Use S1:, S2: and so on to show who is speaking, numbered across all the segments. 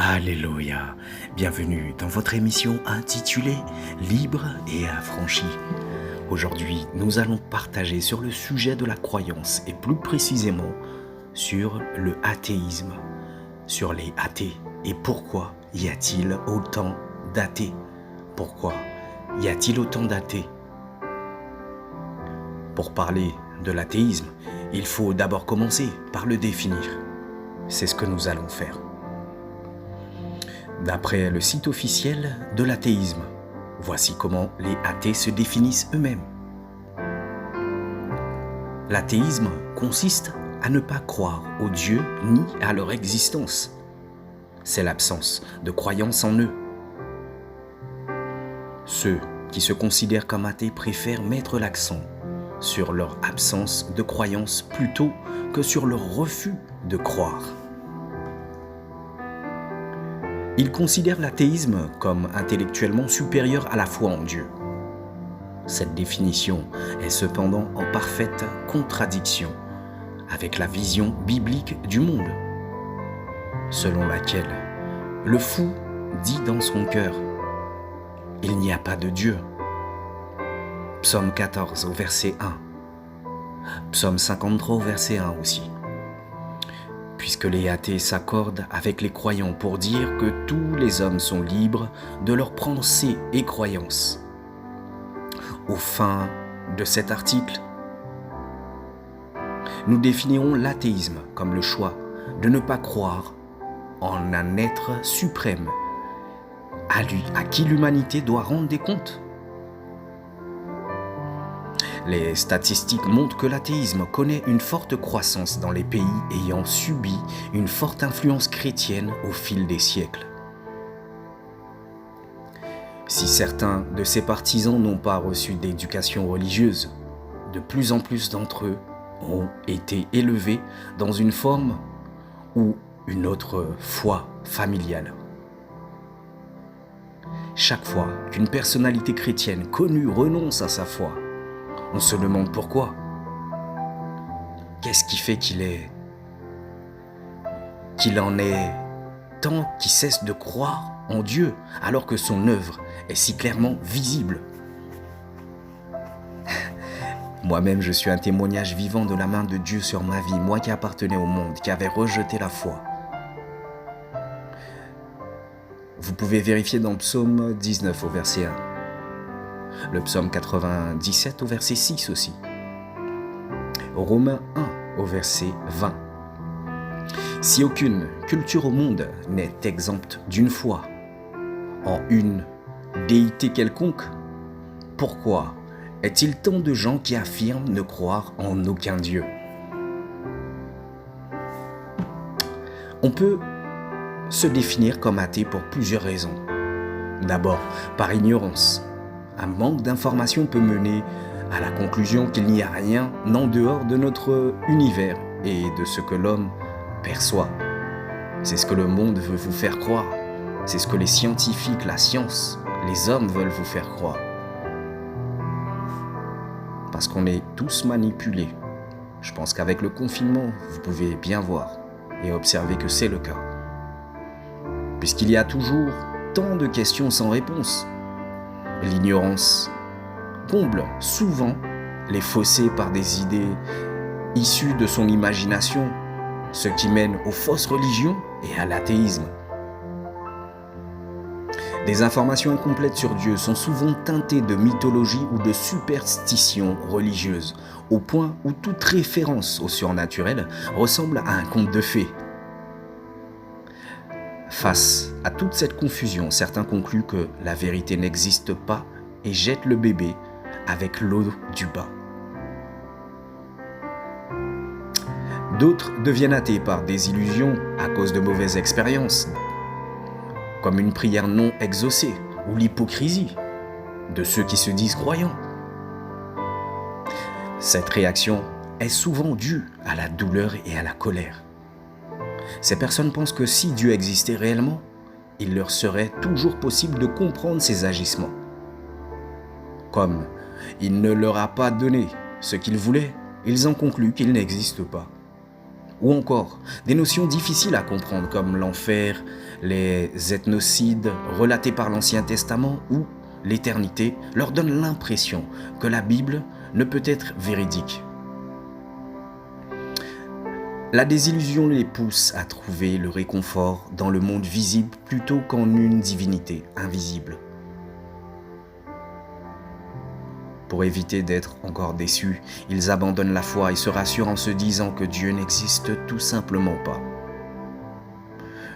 S1: Alléluia. Bienvenue dans votre émission intitulée Libre et affranchi. Aujourd'hui, nous allons partager sur le sujet de la croyance et plus précisément sur le athéisme, sur les athées et pourquoi y a-t-il autant d'athées? Pourquoi y a-t-il autant d'athées? Pour parler de l'athéisme, il faut d'abord commencer par le définir. C'est ce que nous allons faire. D'après le site officiel de l'athéisme, voici comment les athées se définissent eux-mêmes. L'athéisme consiste à ne pas croire aux dieux ni à leur existence. C'est l'absence de croyance en eux. Ceux qui se considèrent comme athées préfèrent mettre l'accent sur leur absence de croyance plutôt que sur leur refus de croire. Ils considèrent l'athéisme comme intellectuellement supérieur à la foi en Dieu. Cette définition est cependant en parfaite contradiction avec la vision biblique du monde, selon laquelle le fou dit dans son cœur « Il n'y a pas de Dieu ». Psaume 14 au verset 1, Psaume 53 au verset 1 aussi. Puisque les athées s'accordent avec les croyants pour dire que tous les hommes sont libres de leurs pensées et croyances. Au fin de cet article, nous définirons l'athéisme comme le choix de ne pas croire en un être suprême à qui l'humanité doit rendre des comptes. Les statistiques montrent que l'athéisme connaît une forte croissance dans les pays ayant subi une forte influence chrétienne au fil des siècles. Si certains de ses partisans n'ont pas reçu d'éducation religieuse, de plus en plus d'entre eux ont été élevés dans une forme ou une autre foi familiale. Chaque fois qu'une personnalité chrétienne connue renonce à sa foi, on se demande pourquoi. Qu'est-ce qui fait qu'il en est tant qui cesse de croire en Dieu alors que son œuvre est si clairement visible? Moi-même, je suis un témoignage vivant de la main de Dieu sur ma vie, moi qui appartenais au monde, qui avait rejeté la foi. Vous pouvez vérifier dans Psaume 19 au verset 1. Le psaume 97 au verset 6 aussi. Romains 1 au verset 20. Si aucune culture au monde n'est exempte d'une foi en une déité quelconque, pourquoi est-il tant de gens qui affirment ne croire en aucun Dieu? On peut se définir comme athée pour plusieurs raisons. D'abord, par ignorance. Un manque d'information peut mener à la conclusion qu'il n'y a rien en dehors de notre univers et de ce que l'homme perçoit. C'est ce que le monde veut vous faire croire. C'est ce que les scientifiques, la science, les hommes veulent vous faire croire. Parce qu'on est tous manipulés. Je pense qu'avec le confinement, vous pouvez bien voir et observer que c'est le cas. Puisqu'il y a toujours tant de questions sans réponse. L'ignorance comble souvent les fossés par des idées issues de son imagination, ce qui mène aux fausses religions et à l'athéisme. Des informations incomplètes sur Dieu sont souvent teintées de mythologie ou de superstitions religieuses, au point où toute référence au surnaturel ressemble à un conte de fées. Face à toute cette confusion, certains concluent que la vérité n'existe pas et jettent le bébé avec l'eau du bain. D'autres deviennent athées par désillusion à cause de mauvaises expériences, comme une prière non exaucée ou l'hypocrisie de ceux qui se disent croyants. Cette réaction est souvent due à la douleur et à la colère. Ces personnes pensent que si Dieu existait réellement, il leur serait toujours possible de comprendre ses agissements. Comme il ne leur a pas donné ce qu'ils voulaient, ils en concluent qu'il n'existe pas. ou encore des notions difficiles à comprendre comme l'enfer, les ethnocides relatés par l'Ancien Testament ou l'éternité leur donnent l'impression que la Bible ne peut être véridique. La désillusion les pousse à trouver le réconfort dans le monde visible plutôt qu'en une divinité invisible. Pour éviter d'être encore déçus, ils abandonnent la foi et se rassurent en se disant que Dieu n'existe tout simplement pas.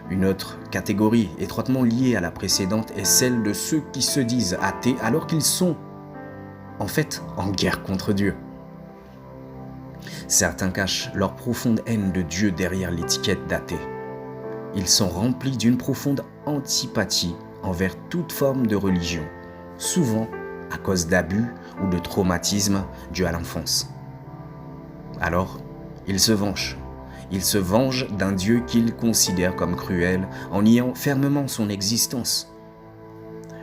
S1: Une autre catégorie étroitement liée à la précédente est celle de ceux qui se disent athées alors qu'ils sont en fait en guerre contre Dieu. Certains cachent leur profonde haine de Dieu derrière l'étiquette d'athée. Ils sont remplis d'une profonde antipathie envers toute forme de religion, souvent à cause d'abus ou de traumatismes dus à l'enfance. Alors, ils se vengent. Ils se vengent d'un Dieu qu'ils considèrent comme cruel en niant fermement son existence.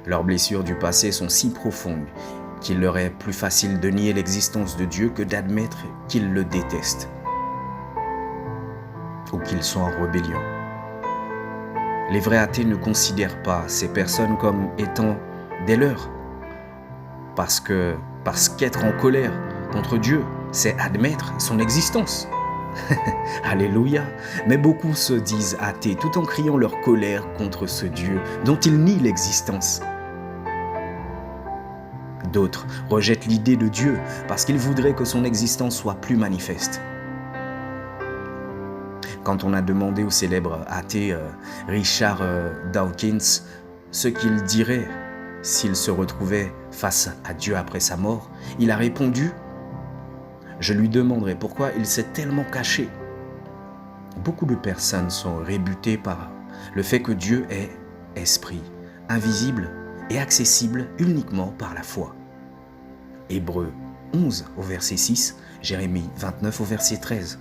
S1: Leurs blessures du passé sont si profondes qu'il leur est plus facile de nier l'existence de Dieu que d'admettre qu'ils le détestent ou qu'ils sont en rébellion. Les vrais athées ne considèrent pas ces personnes comme étant des leurs, parce qu'être en colère contre Dieu, c'est admettre son existence. Alléluia. Mais beaucoup se disent athées tout en criant leur colère contre ce Dieu dont ils nient l'existence. D'autres rejettent l'idée de Dieu parce qu'ils voudraient que son existence soit plus manifeste. Quand on a demandé au célèbre athée Richard Dawkins ce qu'il dirait s'il se retrouvait face à Dieu après sa mort, il a répondu « Je lui demanderai pourquoi il s'est tellement caché. » Beaucoup de personnes sont rébutées par le fait que Dieu est esprit, invisible et accessible uniquement par la foi. Hébreux 11 au verset 6, Jérémie 29 au verset 13.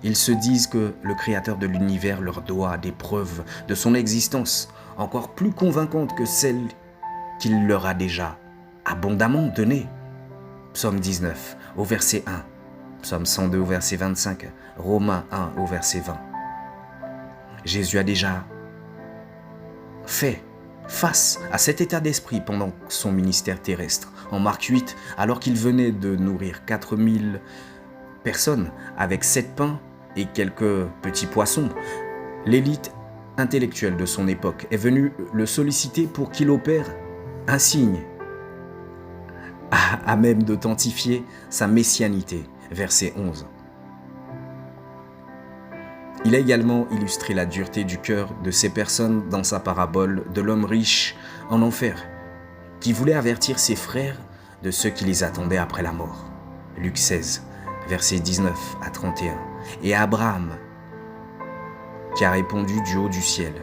S1: Ils se disent que le Créateur de l'univers leur doit des preuves de son existence, encore plus convaincantes que celles qu'il leur a déjà abondamment données. Psaume 19 au verset 1, Psaume 102 au verset 25, Romains 1 au verset 20. Jésus a déjà fait face à cet état d'esprit pendant son ministère terrestre. En Marc 8, alors qu'il venait de nourrir 4000 personnes avec 7 pains et quelques petits poissons, l'élite intellectuelle de son époque est venue le solliciter pour qu'il opère un signe à même d'authentifier sa messianité. Verset 11. Il a également illustré la dureté du cœur de ces personnes dans sa parabole de l'homme riche en enfer, qui voulait avertir ses frères de ceux qui les attendaient après la mort. Luc 16, versets 19 à 31. Et à Abraham, qui a répondu du haut du ciel.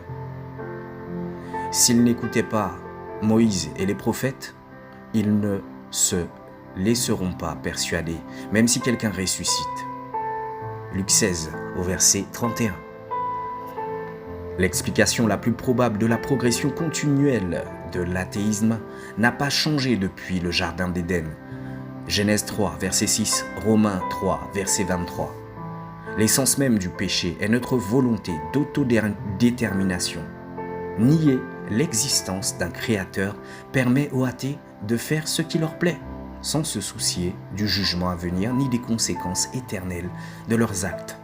S1: S'ils n'écoutaient pas Moïse et les prophètes, ils ne se laisseront pas persuader, même si quelqu'un ressuscite. Luc 16, au verset 31. L'explication la plus probable de la progression continuelle de l'athéisme n'a pas changé depuis le Jardin d'Éden. Genèse 3, verset 6, Romains 3, verset 23. L'essence même du péché est notre volonté d'autodétermination. Nier l'existence d'un créateur permet aux athées de faire ce qui leur plaît, sans se soucier du jugement à venir ni des conséquences éternelles de leurs actes.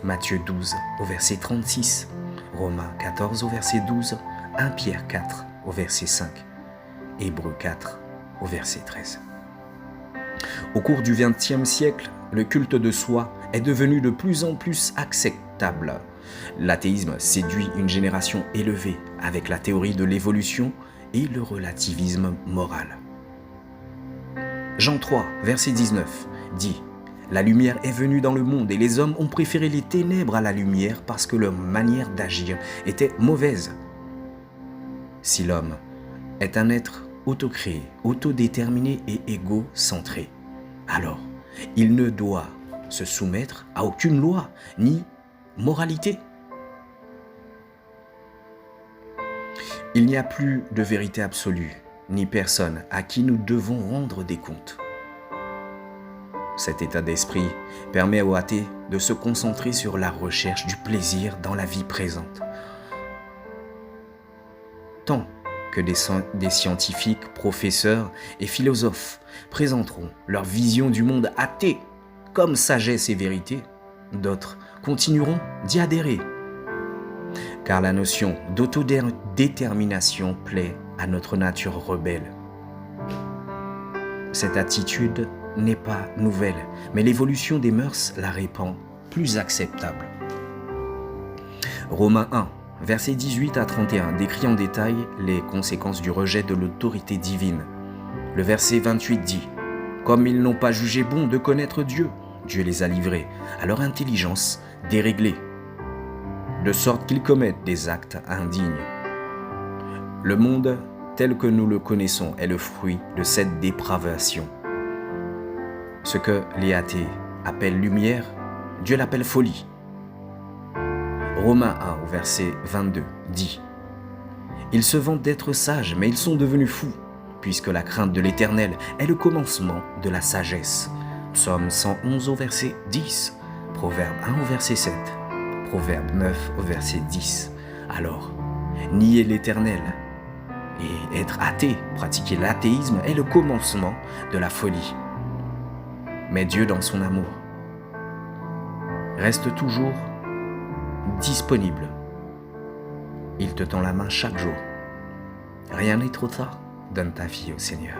S1: Matthieu 12 au verset 36, Romains 14 au verset 12, 1 Pierre 4 au verset 5, Hébreux 4 au verset 13. Au cours du XXe siècle, le culte de soi est devenu de plus en plus acceptable. L'athéisme séduit une génération élevée avec la théorie de l'évolution et le relativisme moral. Jean 3, verset 19, dit « La lumière est venue dans le monde et les hommes ont préféré les ténèbres à la lumière parce que leur manière d'agir était mauvaise. » Si l'homme est un être autocréé, autodéterminé et égocentré, alors il ne doit se soumettre à aucune loi ni moralité. Il n'y a plus de vérité absolue, ni personne à qui nous devons rendre des comptes. Cet état d'esprit permet aux athées de se concentrer sur la recherche du plaisir dans la vie présente. Tant que des scientifiques, professeurs et philosophes présenteront leur vision du monde athée comme sagesse et vérité, d'autres continueront d'y adhérer. Car la notion d'autodétermination plaît à notre nature rebelle. Cette attitude n'est pas nouvelle, mais l'évolution des mœurs la répand plus acceptable. Romains 1, versets 18 à 31 décrit en détail les conséquences du rejet de l'autorité divine. Le verset 28 dit « Comme ils n'ont pas jugé bon de connaître Dieu, Dieu les a livrés à leur intelligence déréglée, de sorte qu'ils commettent des actes indignes. » Le monde tel que nous le connaissons est le fruit de cette dépravation. Ce que les athées appellent lumière, Dieu l'appelle folie. Romains 1 au verset 22 dit « Ils se vantent d'être sages, mais ils sont devenus fous, puisque la crainte de l'Éternel est le commencement de la sagesse. » Psaume 111 au verset 10, Proverbe 1 au verset 7, Proverbe 9 au verset 10. Alors, nier l'Éternel et être athée, pratiquer l'athéisme est le commencement de la folie. Mais Dieu, dans son amour, reste toujours disponible. Il te tend la main chaque jour. Rien n'est trop tard. Donne ta vie au Seigneur.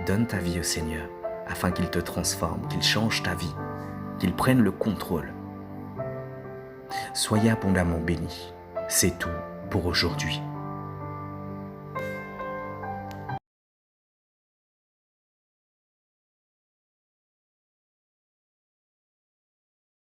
S1: Donne ta vie au Seigneur afin qu'il te transforme, qu'il change ta vie, qu'il prenne le contrôle. Soyez abondamment bénis. C'est tout pour aujourd'hui.